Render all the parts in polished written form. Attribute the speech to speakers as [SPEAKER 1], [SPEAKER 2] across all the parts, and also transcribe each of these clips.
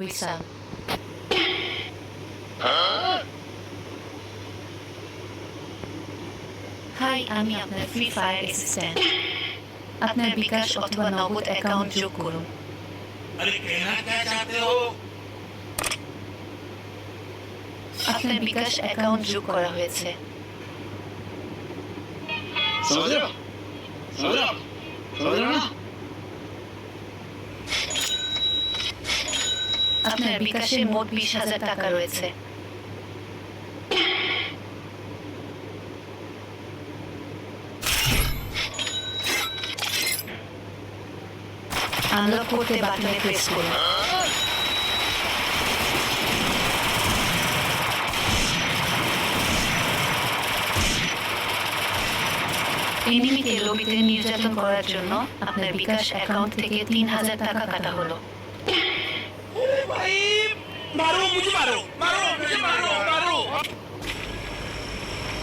[SPEAKER 1] বিশাল। High, আমি আপনার free fire assistant. আপনার বিকাশ অথবা নগদ অ্যাকাউন্ট যোগ করুন।
[SPEAKER 2] अरे कहना क्या चाहते हो?
[SPEAKER 1] আপনার বিকাশ অ্যাকাউন্ট যোগ করা হয়েছে।
[SPEAKER 2] समझ रहे हो? समझ रहे हो? समझ रहे हो ना?
[SPEAKER 1] আপনার বিকাশে মোট 20,000 টাকা রয়েছে। আনলক করতে বাটনে প্রেস করুন। এনিমিকে লবিতে নির্যাতন করার জন্য আপনার বিকাশ অ্যাকাউন্ট থেকে 3,000 টাকা কাটা হলো।
[SPEAKER 2] अरे भाई मारो मुझे मारो मारो मुझे मारो मारो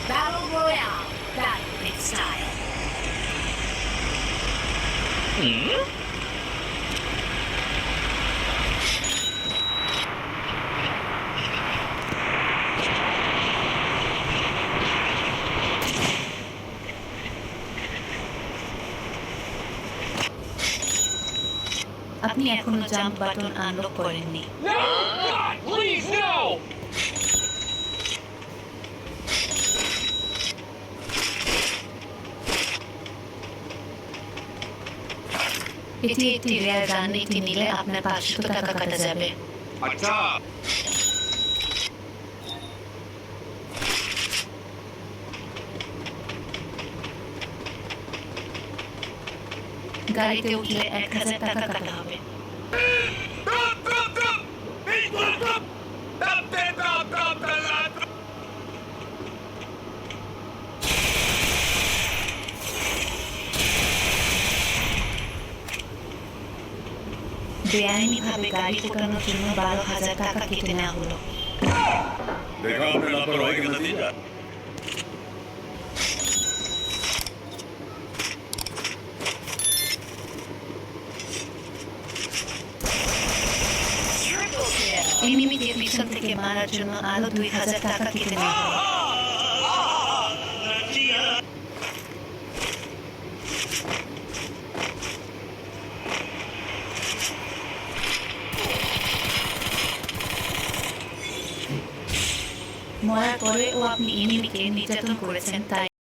[SPEAKER 3] Battle Royale, Battle Big Style.
[SPEAKER 1] আপনি এখনো জাম্প বাটন আনলক করেননি।
[SPEAKER 2] No! God, please no!
[SPEAKER 1] এটি একটি রেয়ার গান, এটি নিলে আপনার 500 টাকা কাটা যাবে।
[SPEAKER 2] अच्छा
[SPEAKER 1] গাড়িতে উঠলে 1,000 টাকা কাটা হবে। বেআইনিভাবে গাড়ি ঠোকানোর জন্য 12,000 টাকা কেটে নেওয়া হলো।
[SPEAKER 4] देखा आपने लापरवाही का नतीजा।
[SPEAKER 3] Triple kill.
[SPEAKER 1] এনিমিকে পিছন থেকে মারার জন্য আরো 2,000 টাকা কেটে নেওয়া হলো। মরার পরেও আপনি এনিমিকে নির্যাতন করেছেন, তাই